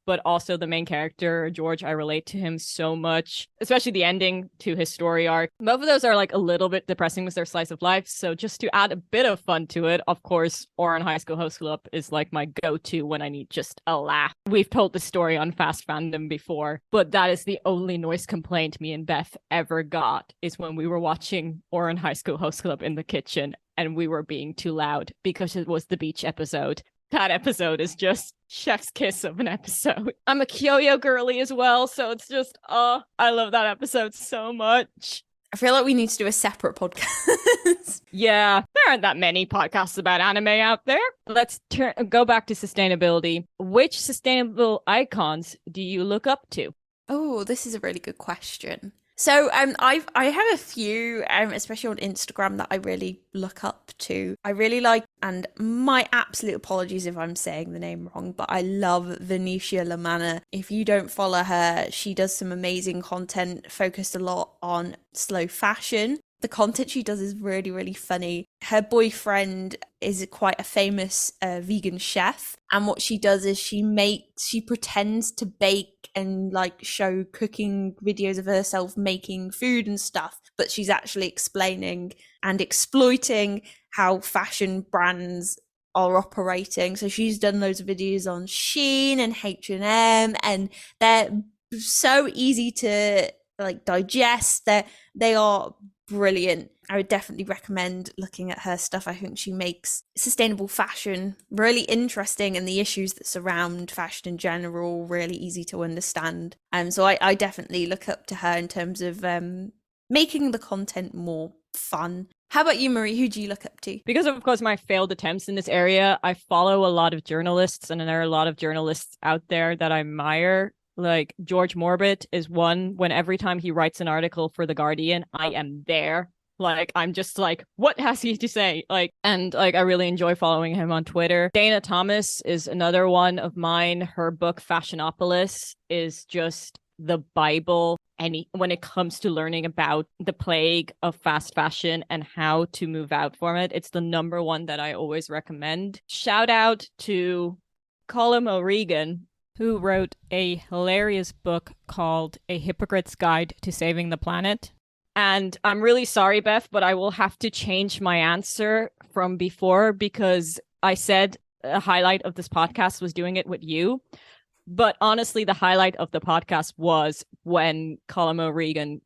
B: But also the main character, George, I relate to him so much, especially the ending to his story arc. Both of those are like a little bit depressing with their slice of life. So just to add a bit of fun to it, of course, Ouran High School Host Club is like my go-to when I need just a laugh. We've told the story on Fast Fandom before, but that is the only noise complaint me and Beth ever got, is when we were watching Ouran High School Host Club in the kitchen and we were being too loud because it was the beach episode. That episode is just chef's kiss of an episode. I'm a Kyoyo girly as well, so it's just, I love that episode so much.
A: I feel like we need to do a separate podcast.
B: Yeah, there aren't that many podcasts about anime out there. Let's go back to sustainability. Which sustainable icons do you look up to?
A: Oh, this is a really good question. So I have a few, especially on Instagram, that I really look up to. I really like, and my absolute apologies if I'm saying the name wrong, but I love Venetia Lamanna. If you don't follow her, she does some amazing content focused a lot on slow fashion. The content she does is really, really funny. Her boyfriend is quite a famous vegan chef. And what she does is she pretends to bake and like show cooking videos of herself making food and stuff. But she's actually explaining and exploiting how fashion brands are operating. So she's done loads of videos on Shein and H&M, and they're so easy to like digest. They are brilliant. I would definitely recommend looking at her stuff. I think she makes sustainable fashion really interesting, and the issues that surround fashion in general really easy to understand. So I definitely look up to her in terms of making the content more fun. How about you, Marie? Who do you look up to?
B: Because of course my failed attempts in this area, I follow a lot of journalists, and there are a lot of journalists out there that I admire. Like George Morbit is one. When every time he writes an article for The Guardian, I am there. Like, I'm just like, what has he to say? Like, and like, I really enjoy following him on Twitter. Dana Thomas is another one of mine. Her book Fashionopolis is just the Bible. When it comes to learning about the plague of fast fashion and how to move out from it, it's the number one that I always recommend. Shout out to Colm O'Regan, who wrote a hilarious book called A Hypocrite's Guide to Saving the Planet. And I'm really sorry, Beth, but I will have to change my answer from before, because I said a highlight of this podcast was doing it with you. But honestly, the highlight of the podcast was when Colm O'Regan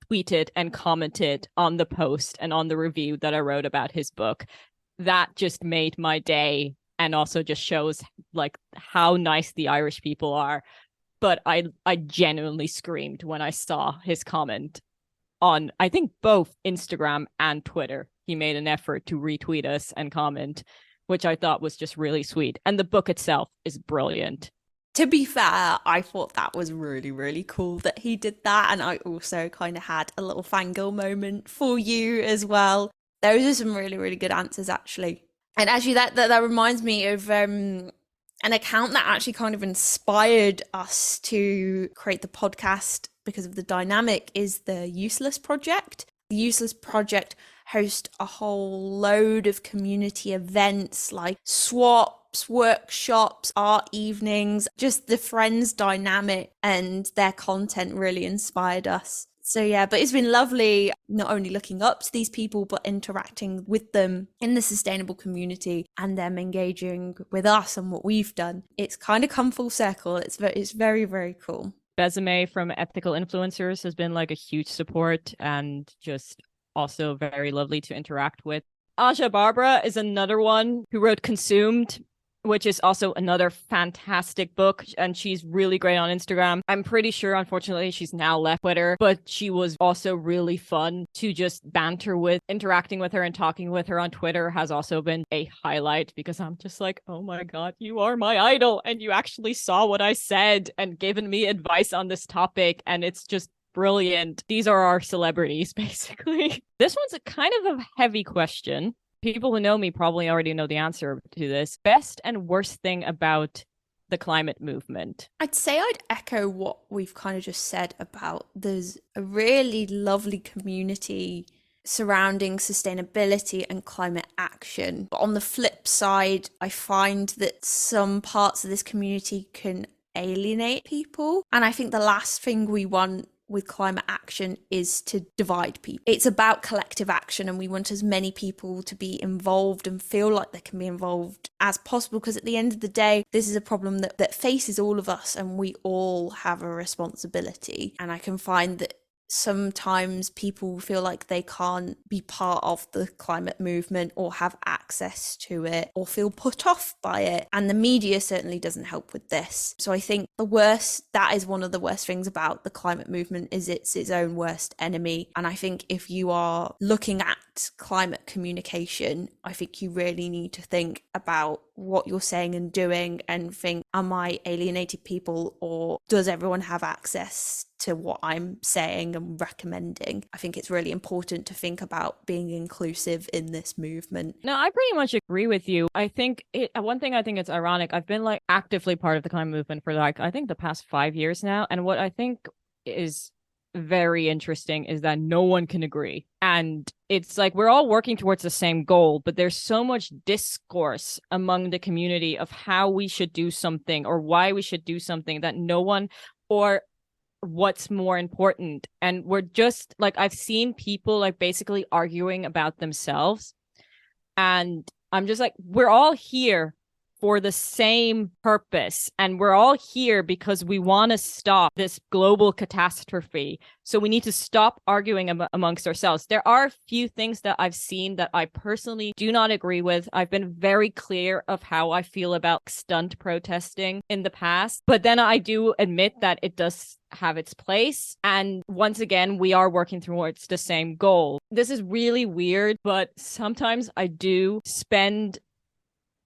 B: tweeted and commented on the post and on the review that I wrote about his book. That just made my day, and also just shows like how nice the Irish people are. But I genuinely screamed when I saw his comment on, I think, both Instagram and Twitter. He made an effort to retweet us and comment, which I thought was just really sweet. And the book itself is brilliant.
A: To be fair, I thought that was really, really cool that he did that. And I also kind of had a little fangirl moment for you as well. Those are some really, really good answers, actually. And actually, that reminds me of an account that actually kind of inspired us to create the podcast because of the dynamic, is the Useless Project. The Useless Project hosts a whole load of community events like swap props, workshops, art evenings, just the friends dynamic and their content really inspired us. So yeah, but it's been lovely not only looking up to these people, but interacting with them in the sustainable community and them engaging with us and what we've done. It's kind of come full circle. It's very, very cool.
B: Besame from Ethical Influencers has been like a huge support and just also very lovely to interact with. Aja Barbara is another one who wrote Consumed, which is also another fantastic book, and she's really great on Instagram. I'm pretty sure, unfortunately, she's now left Twitter, but she was also really fun to just banter with. Interacting with her and talking with her on Twitter has also been a highlight because I'm just like, oh my god, you are my idol, and you actually saw what I said and given me advice on this topic, and it's just brilliant. These are our celebrities, basically. This one's a kind of a heavy question. People who know me probably already know the answer to this. Best and worst thing about the climate movement?
A: I'd say I'd echo what we've kind of just said about there's a really lovely community surrounding sustainability and climate action. But on the flip side, I find that some parts of this community can alienate people. And I think the last thing we want with climate action is to divide people. It's about collective action, and we want as many people to be involved and feel like they can be involved as possible, because at the end of the day, this is a problem that faces all of us and we all have a responsibility. And I can find that sometimes people feel like they can't be part of the climate movement or have access to it or feel put off by it. And the media certainly doesn't help with this. So I think that is one of the worst things about the climate movement, is it's its own worst enemy. And I think if you are looking at climate communication, I think you really need to think about what you're saying and doing and think, am I alienating people, or does everyone have access to what I'm saying and recommending? I think it's really important to think about being inclusive in this movement.
B: No, I pretty much agree with you. I think one thing I think it's ironic, I've been like actively part of the climate movement for like, I think the past 5 years now. And what I think is very interesting is that no one can agree. And it's like we're all working towards the same goal, but there's so much discourse among the community of how we should do something or why we should do something that no one, or what's more important. And we're just like, I've seen people like basically arguing about themselves. And I'm just like, we're all here for the same purpose. And we're all here because we want to stop this global catastrophe. So we need to stop arguing amongst ourselves. There are a few things that I've seen that I personally do not agree with. I've been very clear of how I feel about stunt protesting in the past. But then I do admit that it does have its place. And once again, we are working towards the same goal. This is really weird, but sometimes I do spend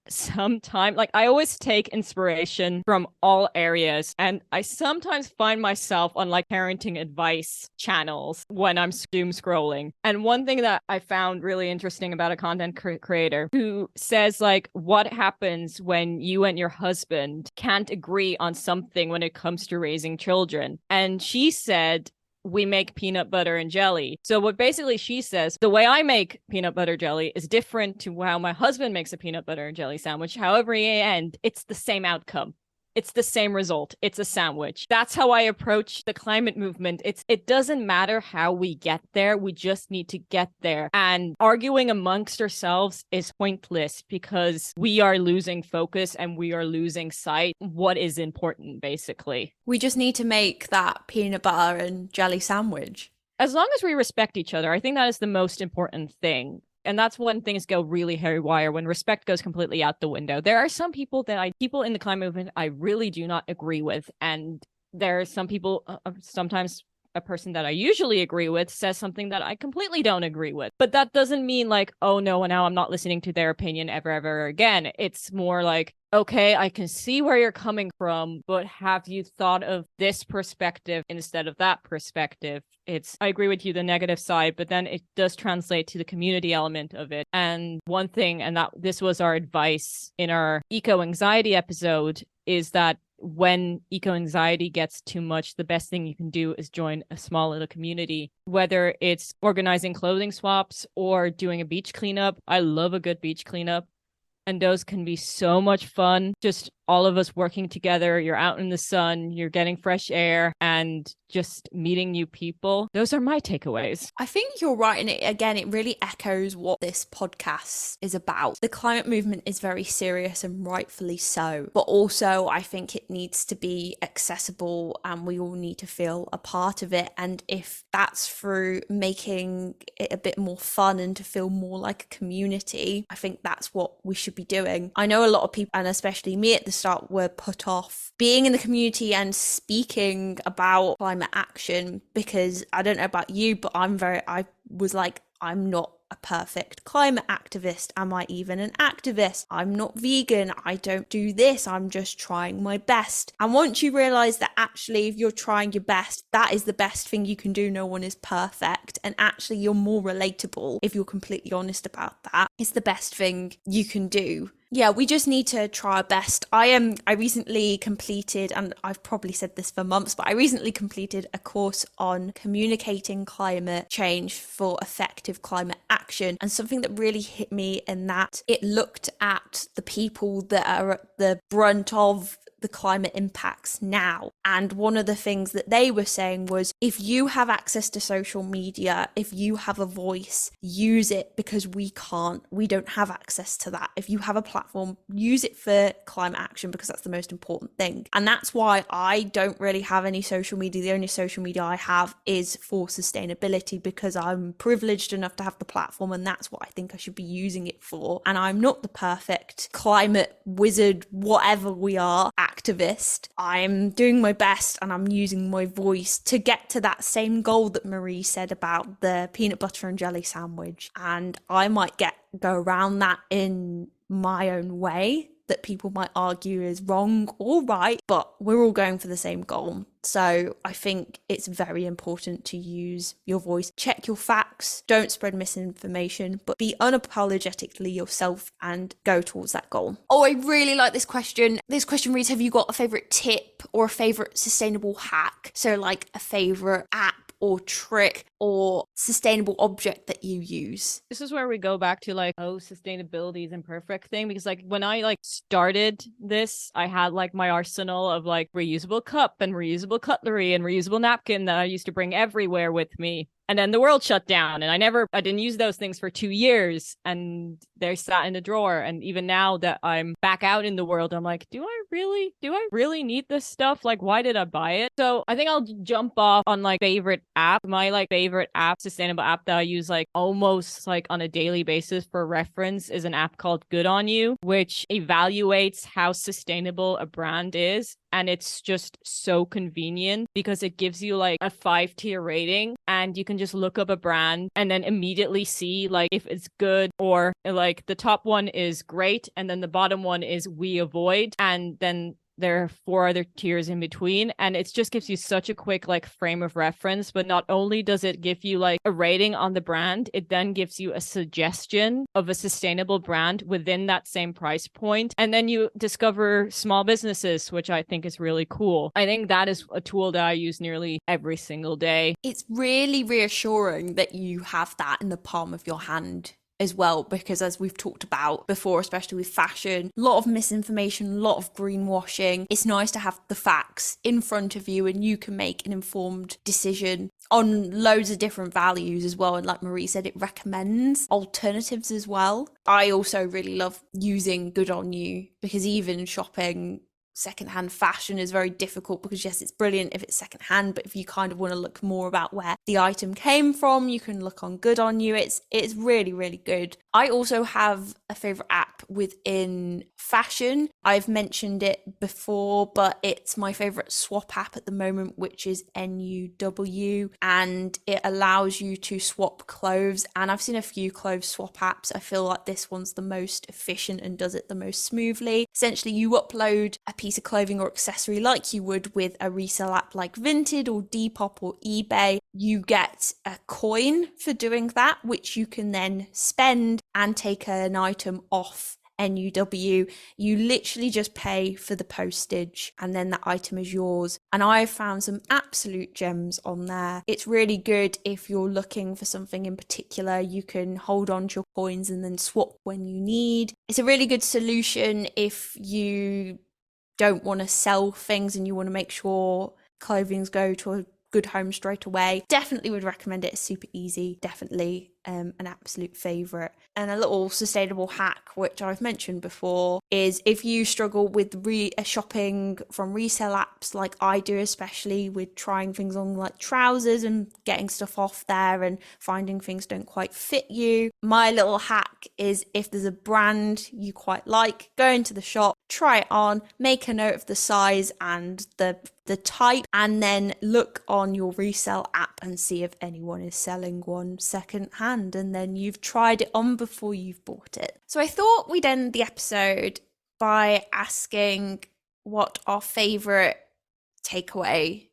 B: some time, like I always take inspiration from all areas, and I sometimes find myself on like parenting advice channels when I'm doom scrolling. And one thing that I found really interesting about a content creator who says like, what happens when you and your husband can't agree on something when it comes to raising children? And she said, we make peanut butter and jelly. So what basically she says, the way I make peanut butter jelly is different to how my husband makes a peanut butter and jelly sandwich. However, in the end, it's the same outcome. It's the same result. It's a sandwich. That's how I approach the climate movement. It doesn't matter how we get there. We just need to get there. And arguing amongst ourselves is pointless because we are losing focus and we are losing sight what is important, basically.
A: We just need to make that peanut butter and jelly sandwich. As
B: long as we respect each other, I think that is the most important thing. And that's when things go really haywire, when respect goes completely out the window. There are some people people in the climate movement I really do not agree with. And there are some people, sometimes a person that I usually agree with says something that I completely don't agree with. But that doesn't mean like, oh no, now I'm not listening to their opinion ever again. It's more like, okay, I can see where you're coming from, but have you thought of this perspective instead of that perspective? I agree with you, the negative side, but then it does translate to the community element of it. And one thing, and that this was our advice in our eco-anxiety episode, is that when eco-anxiety gets too much, the best thing you can do is join a small little community, whether it's organizing clothing swaps or doing a beach cleanup. I love a good beach cleanup. And those can be so much fun. Just all of us working together. You're out in the sun, you're getting fresh air, and just meeting new people. Those are my takeaways.
A: I think you're right. And it really echoes what this podcast is about. The climate movement is very serious and rightfully so. But also, I think it needs to be accessible and we all need to feel a part of it. And if that's through making it a bit more fun and to feel more like a community, I think that's what we should be doing. I know a lot of people, and especially me at the start, were put off being in the community and speaking about climate action because I don't know about you, but I was like, I'm not a perfect climate activist. Am I even an activist? I'm not vegan. I don't do this. I'm just trying my best. And once you realize that actually, if you're trying your best, that is the best thing you can do. No one is perfect. And actually, you're more relatable if you're completely honest about that. It's the best thing you can do. Yeah, we just need to try our best. I recently completed, and I've probably said this for months, but I recently completed a course on communicating climate change for effective climate action. And something that really hit me in that, it looked at the people that are at the brunt of the climate impacts now. And one of the things that they were saying was, if you have access to social media, if you have a voice, use it, because we don't have access to that. If you have a platform, use it for climate action, because that's the most important thing. And that's why I don't really have any social media. The only social media I have is for sustainability, because I'm privileged enough to have the platform, and that's what I think I should be using it for. And I'm not the perfect climate wizard, whatever we are, activist. I'm doing my best and I'm using my voice to get to that same goal that Marie said about the peanut butter and jelly sandwich. And I might go around that in my own way that people might argue is wrong or right, but we're all going for the same goal. So I think it's very important to use your voice. Check your facts, don't spread misinformation, but be unapologetically yourself and go towards that goal. Oh, I really like this question. This question reads, have you got a favorite tip or a favorite sustainable hack? So like a favorite app or trick or sustainable object that you use.
B: This is where we go back to like, oh, sustainability is imperfect thing, because like when I like started this, I had like my arsenal of like reusable cup and reusable cutlery and reusable napkin that I used to bring everywhere with me. And then the world shut down and I didn't use those things for 2 years and they sat in the drawer. And even now that I'm back out in the world, I'm like, do I really need this stuff? Like, why did I buy it? So I think I'll jump off on like favorite app. My like favorite app, sustainable app that I use like almost like on a daily basis for reference is an app called Good On You, which evaluates how sustainable a brand is. And it's just so convenient because it gives you like a 5-tier rating and you can just look up a brand and then immediately see like if it's good, or like the top one is great and then the bottom one is we avoid, and then there are 4 other tiers in between. And it just gives you such a quick like frame of reference. But not only does it give you like a rating on the brand, it then gives you a suggestion of a sustainable brand within that same price point. And then you discover small businesses, which I think is really cool. I think that is a tool that I use nearly every single day.
A: It's really reassuring that you have that in the palm of your hand as well, because as we've talked about before, especially with fashion, a lot of misinformation, a lot of greenwashing. It's nice to have the facts in front of you and you can make an informed decision on loads of different values as well. And like Marie said, it recommends alternatives as well. I also really love using Good On You, because even shopping secondhand fashion is very difficult, because yes, it's brilliant if it's secondhand, but if you kind of want to look more about where the item came from, you can look on Good On You. It's really, really good. I also have a favorite app within fashion. I've mentioned it before, but it's my favorite swap app at the moment, which is NUW, and it allows you to swap clothes. And I've seen a few clothes swap apps. I feel like this one's the most efficient and does it the most smoothly. Essentially, you upload a piece of clothing or accessory like you would with a resale app like Vinted or Depop or eBay. You get a coin for doing that, which you can then spend and take an item off NUW. You literally just pay for the postage and then that item is yours. And I've found some absolute gems on there. It's really good if you're looking for something in particular. You can hold on to your coins and then swap when you need. It's a really good solution if you don't want to sell things and you want to make sure clothings go to a good home straight away. Definitely would recommend it. It's super easy. Definitely an absolute favorite. And a little sustainable hack, which I've mentioned before, is if you struggle with shopping from resale apps like I do, especially with trying things on like trousers and getting stuff off there and finding things don't quite fit you, my little hack is if there's a brand you quite like, go into the shop, try it on, make a note of the size and the type, and then look on your resale app and see if anyone is selling one second hand, and then you've tried it on before you've bought it. So I thought we'd end the episode by asking what our favorite takeaway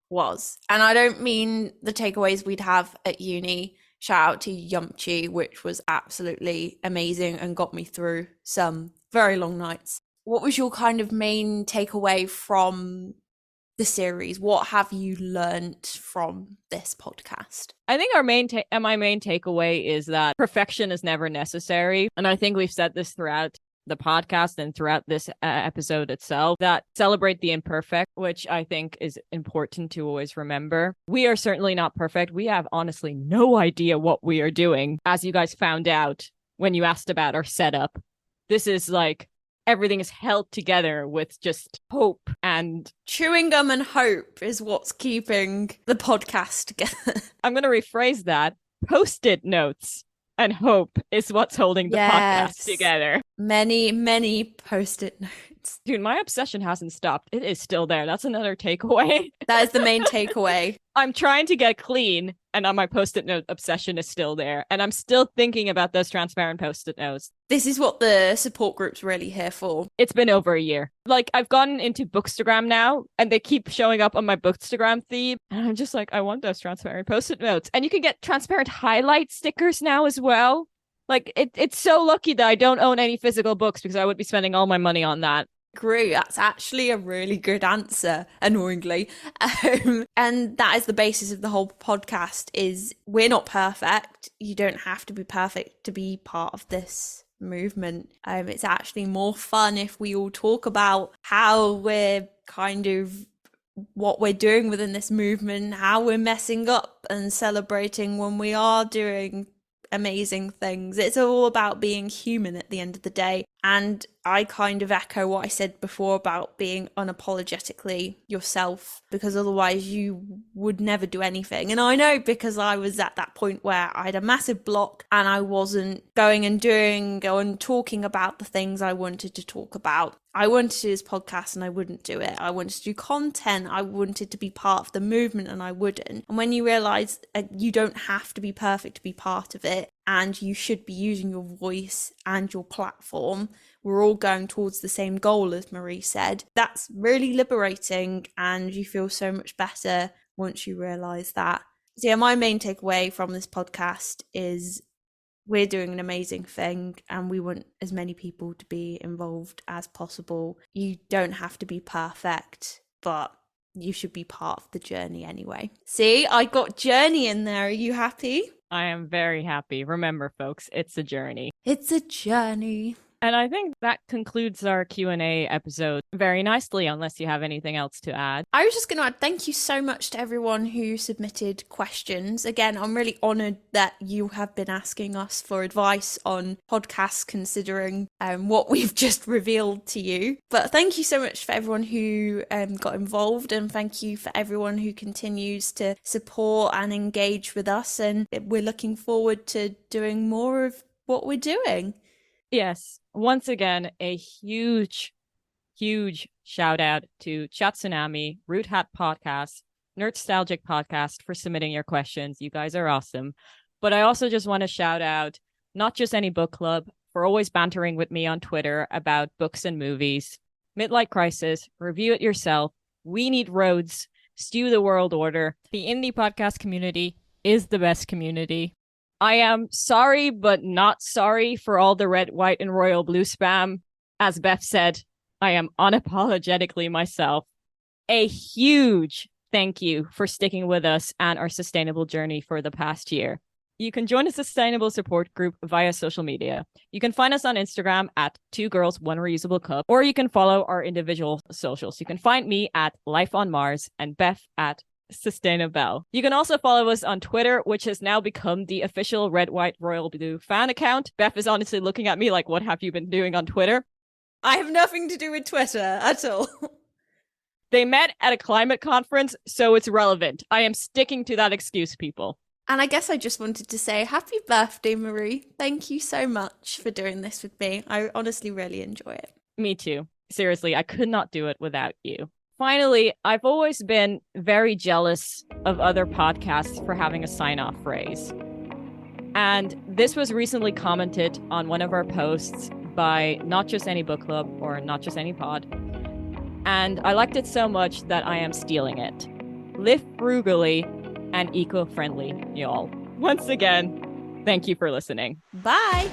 A: was. And I don't mean the takeaways we'd have at uni. Shout out to Yumpchi, which was absolutely amazing and got me through some very long nights. What was your kind of main takeaway from the series? What have you learned from this podcast?
B: I think my main takeaway is that perfection is never necessary. And I think we've said this throughout the podcast and throughout this episode itself, that celebrate the imperfect, which I think is important to always remember. We are certainly not perfect. We have honestly no idea what we are doing. As you guys found out when you asked about our setup, this is like everything is held together with just hope, and
A: chewing gum and hope is what's keeping the podcast together.
B: I'm going to rephrase that. Post-it notes and hope is what's holding the podcast together.
A: Many post-it notes.
B: Dude, my obsession hasn't stopped. It is still there. That's another takeaway.
A: That is the main takeaway.
B: I'm trying to get clean, and my post-it note obsession is still there. And I'm still thinking about those transparent post-it notes.
A: This is what the support group's really here for.
B: It's been over a year. Like, I've gotten into Bookstagram now, and they keep showing up on my Bookstagram feed. And I'm just like, I want those transparent post-it notes. And you can get transparent highlight stickers now as well. Like, it's so lucky that I don't own any physical books, because I would be spending all my money on that.
A: Agree. That's actually a really good answer, annoyingly. And that is the basis of the whole podcast, is we're not perfect. You don't have to be perfect to be part of this movement. It's actually more fun if we all talk about how we're kind of what we're doing within this movement, how we're messing up and celebrating when we are doing amazing things. It's all about being human at the end of the day. And I kind of echo what I said before about being unapologetically yourself, because otherwise you would never do anything. And I know, because I was at that point where I had a massive block and I wasn't going and talking about the things I wanted to talk about. I wanted to do this podcast and I wouldn't do it. I wanted to do content. I wanted to be part of the movement and I wouldn't. And when you realize you don't have to be perfect to be part of it, and you should be using your voice and your platform, we're all going towards the same goal, as Marie said. That's really liberating, and you feel so much better once you realize that. So yeah, my main takeaway from this podcast is we're doing an amazing thing, and we want as many people to be involved as possible. You don't have to be perfect, but you should be part of the journey anyway. See, I got journey in there. Are you happy?
B: I am very happy. Remember, folks, it's a journey.
A: It's a journey.
B: And I think that concludes our Q&A episode very nicely, unless you have anything else to add.
A: I was just going to add thank you so much to everyone who submitted questions. Again, I'm really honoured that you have been asking us for advice on podcasts, considering what we've just revealed to you. But thank you so much for everyone who got involved, and thank you for everyone who continues to support and engage with us. And we're looking forward to doing more of what we're doing.
B: Yes. Once again, a huge shout out to Chatsunami, Root Hat Podcast, Nerdstalgic Podcast for submitting your questions. You guys are awesome. But I also just want to shout out not just any book club for always bantering with me on Twitter about books and movies, Midlife Crisis, Review It Yourself, We Need Roads, Stew the World Order. The indie podcast community is the best community. I am sorry, but not sorry for all the red, white, and royal blue spam. As Beth said, I am unapologetically myself. A huge thank you for sticking with us and our sustainable journey for the past year. You can join a sustainable support group via social media. You can find us on Instagram at 2girls1reusable cup, or you can follow our individual socials. You can find me at Life on Mars and Beth at Sustainable. You can also follow us on Twitter, which has now become the official Red, White, Royal Blue fan account. Beth is honestly looking at me like, what have you been doing on Twitter?
A: I have nothing to do with Twitter at all.
B: They met at a climate conference, so it's relevant. I am sticking to that excuse, people.
A: And I guess I just wanted to say happy birthday, Marie. Thank you so much for doing this with me. I honestly really enjoy it.
B: Me too. Seriously, I could not do it without you. Finally, I've always been very jealous of other podcasts for having a sign-off phrase. And this was recently commented on one of our posts by Not Just Any Book Club or Not Just Any Pod. And I liked it so much that I am stealing it. Live frugally and eco-friendly, y'all. Once again, thank you for listening.
A: Bye.